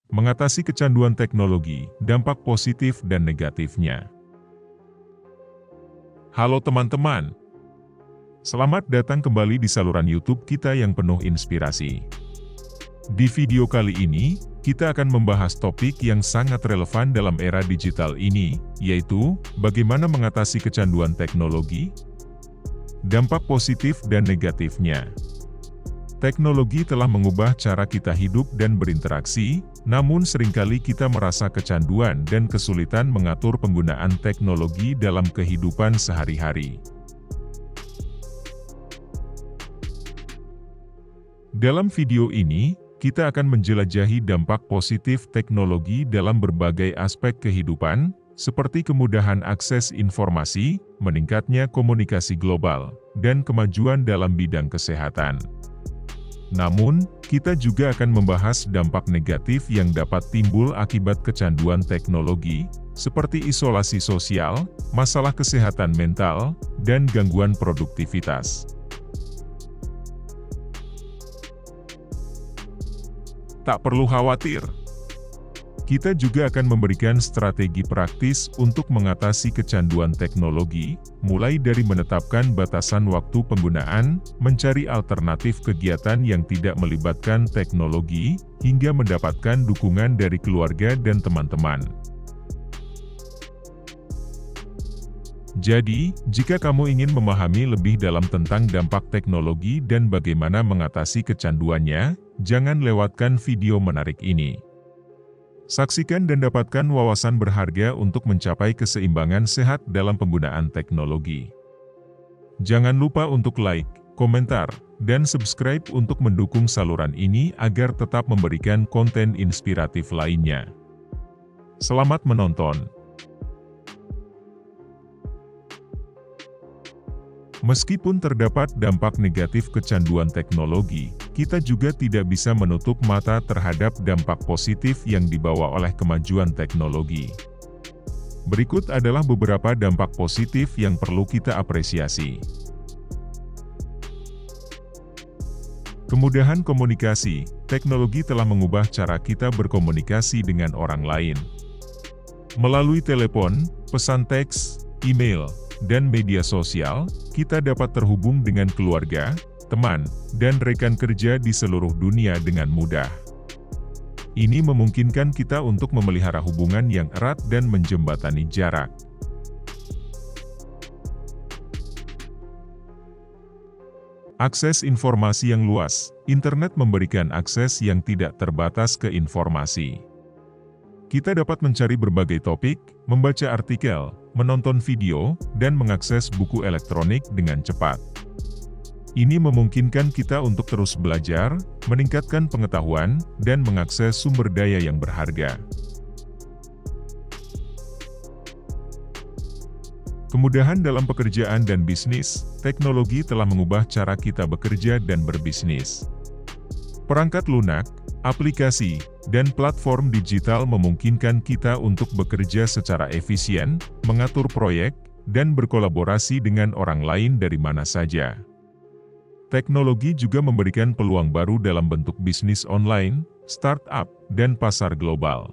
Mengatasi kecanduan teknologi, dampak positif dan negatifnya. Halo teman-teman, selamat datang kembali di saluran YouTube kita yang penuh inspirasi. Di video kali ini, kita akan membahas topik yang sangat relevan dalam era digital ini, yaitu bagaimana mengatasi kecanduan teknologi, dampak positif dan negatifnya. Teknologi telah mengubah cara kita hidup dan berinteraksi, namun seringkali kita merasa kecanduan dan kesulitan mengatur penggunaan teknologi dalam kehidupan sehari-hari. Dalam video ini, kita akan menjelajahi dampak positif teknologi dalam berbagai aspek kehidupan, seperti kemudahan akses informasi, meningkatnya komunikasi global, dan kemajuan dalam bidang kesehatan. Namun, kita juga akan membahas dampak negatif yang dapat timbul akibat kecanduan teknologi, seperti isolasi sosial, masalah kesehatan mental, dan gangguan produktivitas. Tak perlu khawatir, kita juga akan memberikan strategi praktis untuk mengatasi kecanduan teknologi, mulai dari menetapkan batasan waktu penggunaan, mencari alternatif kegiatan yang tidak melibatkan teknologi, hingga mendapatkan dukungan dari keluarga dan teman-teman. Jadi, jika kamu ingin memahami lebih dalam tentang dampak teknologi dan bagaimana mengatasi kecanduannya, jangan lewatkan video menarik ini. Saksikan dan dapatkan wawasan berharga untuk mencapai keseimbangan sehat dalam penggunaan teknologi. Jangan lupa untuk like, komentar, dan subscribe untuk mendukung saluran ini agar tetap memberikan konten inspiratif lainnya. Selamat menonton! Meskipun terdapat dampak negatif kecanduan teknologi, kita juga tidak bisa menutup mata terhadap dampak positif yang dibawa oleh kemajuan teknologi. Berikut adalah beberapa dampak positif yang perlu kita apresiasi. Kemudahan komunikasi, teknologi telah mengubah cara kita berkomunikasi dengan orang lain. Melalui telepon, pesan teks, email, dan media sosial, kita dapat terhubung dengan keluarga, teman, dan rekan kerja di seluruh dunia dengan mudah. Ini memungkinkan kita untuk memelihara hubungan yang erat dan menjembatani jarak. Akses informasi yang luas, internet memberikan akses yang tidak terbatas ke informasi. Kita dapat mencari berbagai topik, membaca artikel, menonton video, dan mengakses buku elektronik dengan cepat. Ini memungkinkan kita untuk terus belajar, meningkatkan pengetahuan, dan mengakses sumber daya yang berharga. Kemudahan dalam pekerjaan dan bisnis, teknologi telah mengubah cara kita bekerja dan berbisnis. Perangkat lunak, aplikasi, dan platform digital memungkinkan kita untuk bekerja secara efisien, mengatur proyek, dan berkolaborasi dengan orang lain dari mana saja. Teknologi juga memberikan peluang baru dalam bentuk bisnis online, startup, dan pasar global.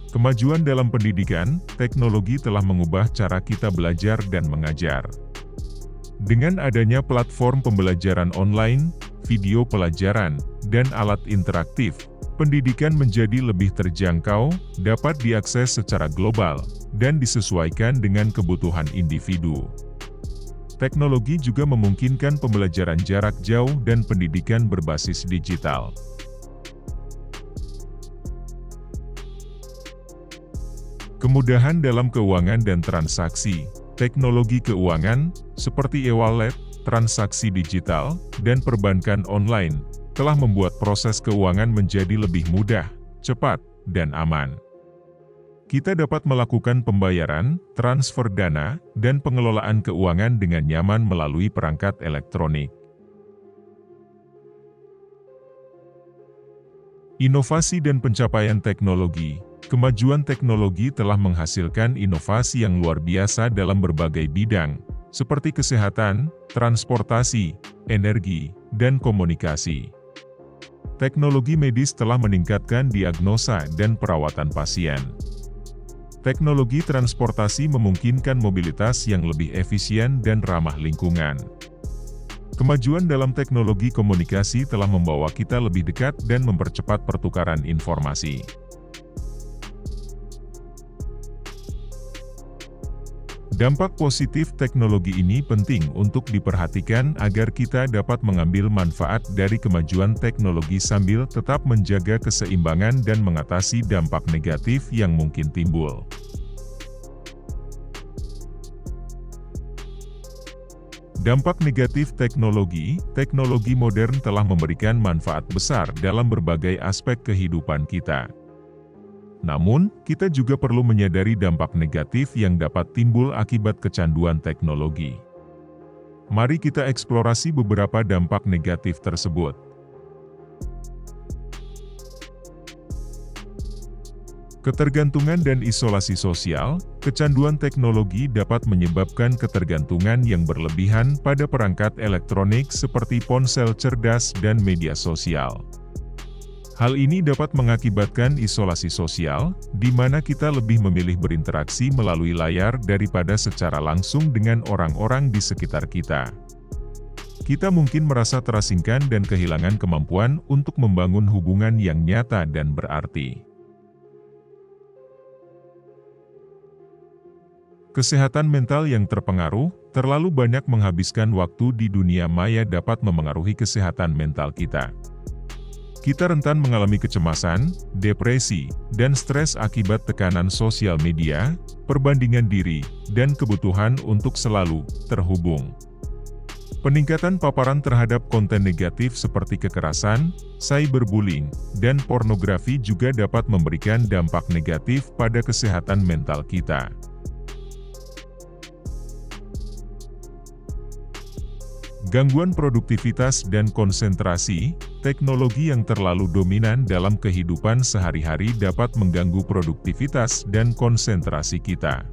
Kemajuan dalam pendidikan, teknologi telah mengubah cara kita belajar dan mengajar. Dengan adanya platform pembelajaran online, video pelajaran, dan alat interaktif, pendidikan menjadi lebih terjangkau, dapat diakses secara global, dan disesuaikan dengan kebutuhan individu. Teknologi juga memungkinkan pembelajaran jarak jauh dan pendidikan berbasis digital. Kemudahan dalam keuangan dan transaksi. Teknologi keuangan, seperti e-wallet, transaksi digital, dan perbankan online, telah membuat proses keuangan menjadi lebih mudah, cepat, dan aman. Kita dapat melakukan pembayaran, transfer dana, dan pengelolaan keuangan dengan nyaman melalui perangkat elektronik. Inovasi dan pencapaian teknologi. Kemajuan teknologi telah menghasilkan inovasi yang luar biasa dalam berbagai bidang, seperti kesehatan, transportasi, energi, dan komunikasi. Teknologi medis telah meningkatkan diagnosa dan perawatan pasien. Teknologi transportasi memungkinkan mobilitas yang lebih efisien dan ramah lingkungan. Kemajuan dalam teknologi komunikasi telah membawa kita lebih dekat dan mempercepat pertukaran informasi. Dampak positif teknologi ini penting untuk diperhatikan agar kita dapat mengambil manfaat dari kemajuan teknologi sambil tetap menjaga keseimbangan dan mengatasi dampak negatif yang mungkin timbul. Dampak negatif teknologi modern telah memberikan manfaat besar dalam berbagai aspek kehidupan kita. Namun, kita juga perlu menyadari dampak negatif yang dapat timbul akibat kecanduan teknologi. Mari kita eksplorasi beberapa dampak negatif tersebut. Ketergantungan dan isolasi sosial. Kecanduan teknologi dapat menyebabkan ketergantungan yang berlebihan pada perangkat elektronik seperti ponsel cerdas dan media sosial. Hal ini dapat mengakibatkan isolasi sosial, di mana kita lebih memilih berinteraksi melalui layar daripada secara langsung dengan orang-orang di sekitar kita. Kita mungkin merasa terasingkan dan kehilangan kemampuan untuk membangun hubungan yang nyata dan berarti. Kesehatan mental yang terpengaruh, terlalu banyak menghabiskan waktu di dunia maya dapat memengaruhi kesehatan mental kita. Kita rentan mengalami kecemasan, depresi, dan stres akibat tekanan sosial media, perbandingan diri, dan kebutuhan untuk selalu terhubung. Peningkatan paparan terhadap konten negatif seperti kekerasan, cyberbullying, dan pornografi juga dapat memberikan dampak negatif pada kesehatan mental kita. Gangguan produktivitas dan konsentrasi. Teknologi yang terlalu dominan dalam kehidupan sehari-hari dapat mengganggu produktivitas dan konsentrasi kita.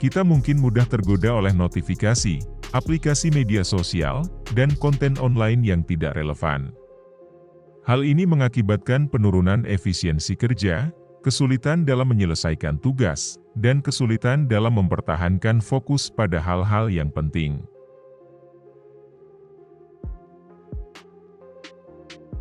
Kita mungkin mudah tergoda oleh notifikasi, aplikasi media sosial, dan konten online yang tidak relevan. Hal ini mengakibatkan penurunan efisiensi kerja, kesulitan dalam menyelesaikan tugas, dan kesulitan dalam mempertahankan fokus pada hal-hal yang penting.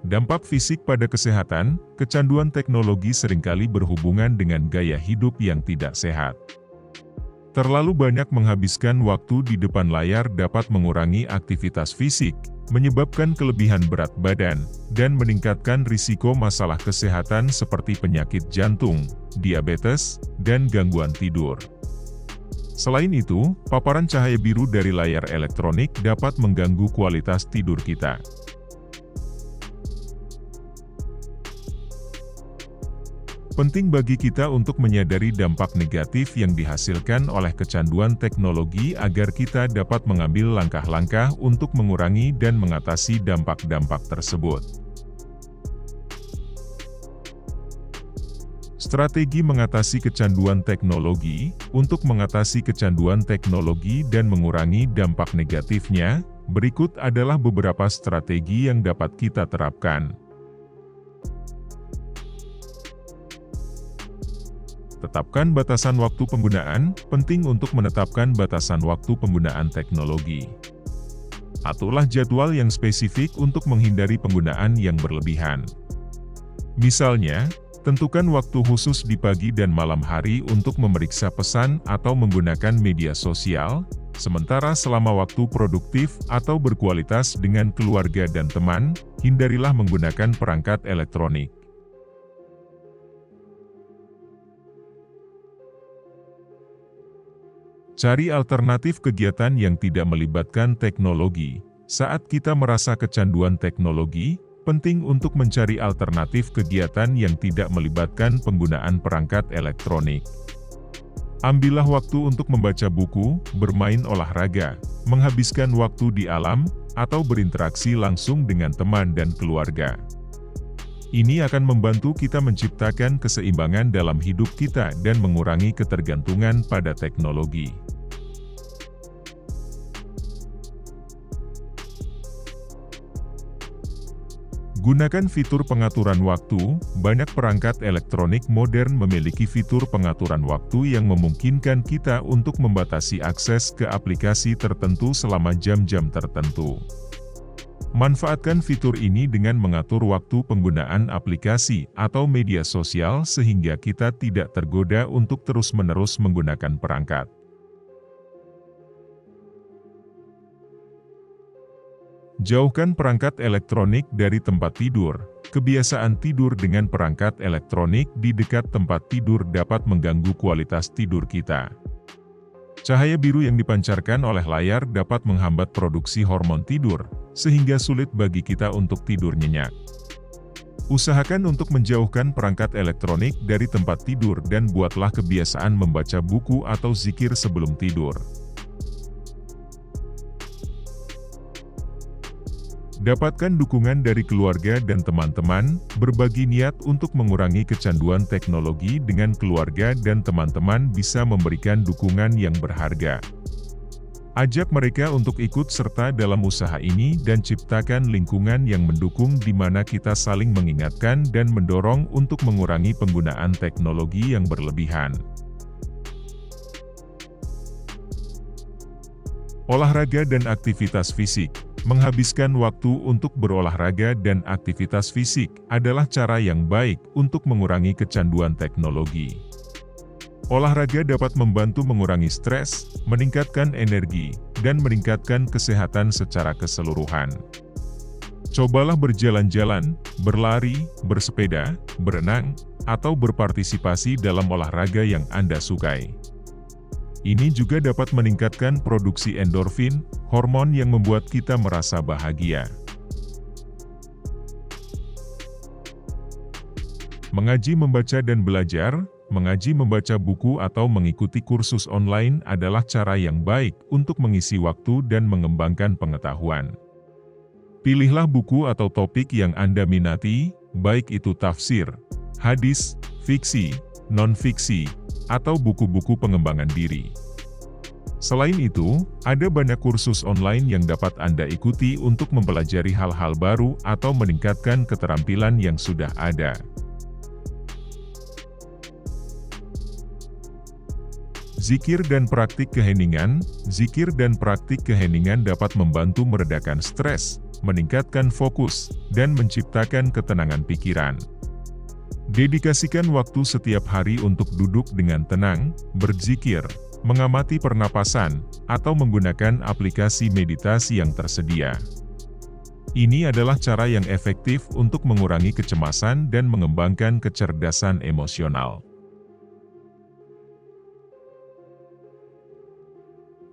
Dampak fisik pada kesehatan. Kecanduan teknologi seringkali berhubungan dengan gaya hidup yang tidak sehat. Terlalu banyak menghabiskan waktu di depan layar dapat mengurangi aktivitas fisik, menyebabkan kelebihan berat badan, dan meningkatkan risiko masalah kesehatan seperti penyakit jantung, diabetes, dan gangguan tidur. Selain itu, paparan cahaya biru dari layar elektronik dapat mengganggu kualitas tidur kita. Penting bagi kita untuk menyadari dampak negatif yang dihasilkan oleh kecanduan teknologi agar kita dapat mengambil langkah-langkah untuk mengurangi dan mengatasi dampak-dampak tersebut. Strategi mengatasi kecanduan teknologi. Untuk mengatasi kecanduan teknologi dan mengurangi dampak negatifnya, berikut adalah beberapa strategi yang dapat kita terapkan. Tetapkan batasan waktu penggunaan. Penting untuk menetapkan batasan waktu penggunaan teknologi. Aturlah jadwal yang spesifik untuk menghindari penggunaan yang berlebihan. Misalnya, tentukan waktu khusus di pagi dan malam hari untuk memeriksa pesan atau menggunakan media sosial, sementara selama waktu produktif atau berkualitas dengan keluarga dan teman, hindarilah menggunakan perangkat elektronik. Cari alternatif kegiatan yang tidak melibatkan teknologi. Saat kita merasa kecanduan teknologi, penting untuk mencari alternatif kegiatan yang tidak melibatkan penggunaan perangkat elektronik. Ambillah waktu untuk membaca buku, bermain olahraga, menghabiskan waktu di alam, atau berinteraksi langsung dengan teman dan keluarga. Ini akan membantu kita menciptakan keseimbangan dalam hidup kita dan mengurangi ketergantungan pada teknologi. Gunakan fitur pengaturan waktu. Banyak perangkat elektronik modern memiliki fitur pengaturan waktu yang memungkinkan kita untuk membatasi akses ke aplikasi tertentu selama jam-jam tertentu. Manfaatkan fitur ini dengan mengatur waktu penggunaan aplikasi atau media sosial sehingga kita tidak tergoda untuk terus-menerus menggunakan perangkat. Jauhkan perangkat elektronik dari tempat tidur. Kebiasaan tidur dengan perangkat elektronik di dekat tempat tidur dapat mengganggu kualitas tidur kita. Cahaya biru yang dipancarkan oleh layar dapat menghambat produksi hormon tidur, sehingga sulit bagi kita untuk tidur nyenyak. Usahakan untuk menjauhkan perangkat elektronik dari tempat tidur dan buatlah kebiasaan membaca buku atau zikir sebelum tidur. Dapatkan dukungan dari keluarga dan teman-teman, berbagi niat untuk mengurangi kecanduan teknologi dengan keluarga dan teman-teman bisa memberikan dukungan yang berharga. Ajak mereka untuk ikut serta dalam usaha ini dan ciptakan lingkungan yang mendukung di mana kita saling mengingatkan dan mendorong untuk mengurangi penggunaan teknologi yang berlebihan. Olahraga dan aktivitas fisik. Menghabiskan waktu untuk berolahraga dan aktivitas fisik adalah cara yang baik untuk mengurangi kecanduan teknologi. Olahraga dapat membantu mengurangi stres, meningkatkan energi, dan meningkatkan kesehatan secara keseluruhan. Cobalah berjalan-jalan, berlari, bersepeda, berenang, atau berpartisipasi dalam olahraga yang Anda sukai. Ini juga dapat meningkatkan produksi endorfin, hormon yang membuat kita merasa bahagia. Mengaji, membaca dan belajar. Mengaji, membaca buku atau mengikuti kursus online adalah cara yang baik untuk mengisi waktu dan mengembangkan pengetahuan. Pilihlah buku atau topik yang Anda minati, baik itu tafsir, hadis, fiksi, non-fiksi, atau buku-buku pengembangan diri. Selain itu, ada banyak kursus online yang dapat Anda ikuti untuk mempelajari hal-hal baru atau meningkatkan keterampilan yang sudah ada. Zikir dan praktik keheningan. Zikir dan praktik keheningan dapat membantu meredakan stres, meningkatkan fokus, dan menciptakan ketenangan pikiran. Dedikasikan waktu setiap hari untuk duduk dengan tenang, berzikir, mengamati pernapasan, atau menggunakan aplikasi meditasi yang tersedia. Ini adalah cara yang efektif untuk mengurangi kecemasan dan mengembangkan kecerdasan emosional.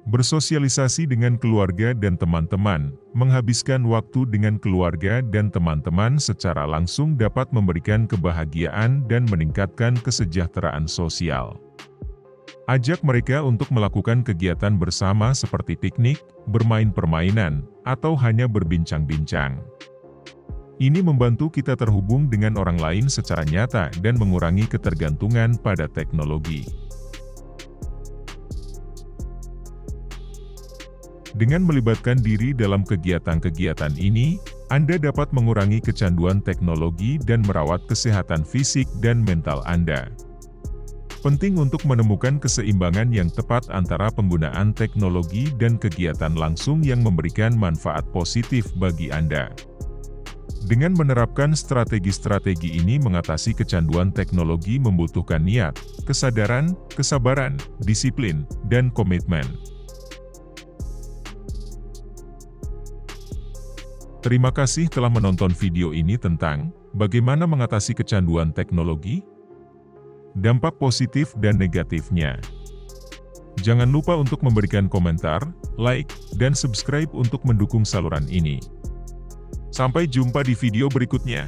Bersosialisasi dengan keluarga dan teman-teman. Menghabiskan waktu dengan keluarga dan teman-teman secara langsung dapat memberikan kebahagiaan dan meningkatkan kesejahteraan sosial. Ajak mereka untuk melakukan kegiatan bersama seperti piknik, bermain permainan, atau hanya berbincang-bincang. Ini membantu kita terhubung dengan orang lain secara nyata dan mengurangi ketergantungan pada teknologi. Dengan melibatkan diri dalam kegiatan-kegiatan ini, Anda dapat mengurangi kecanduan teknologi dan merawat kesehatan fisik dan mental Anda. Penting untuk menemukan keseimbangan yang tepat antara penggunaan teknologi dan kegiatan langsung yang memberikan manfaat positif bagi Anda. Dengan menerapkan strategi-strategi ini, mengatasi kecanduan teknologi membutuhkan niat, kesadaran, kesabaran, disiplin, dan komitmen. Terima kasih telah menonton video ini tentang bagaimana mengatasi kecanduan teknologi, dampak positif dan negatifnya. Jangan lupa untuk memberikan komentar, like, dan subscribe untuk mendukung saluran ini. Sampai jumpa di video berikutnya.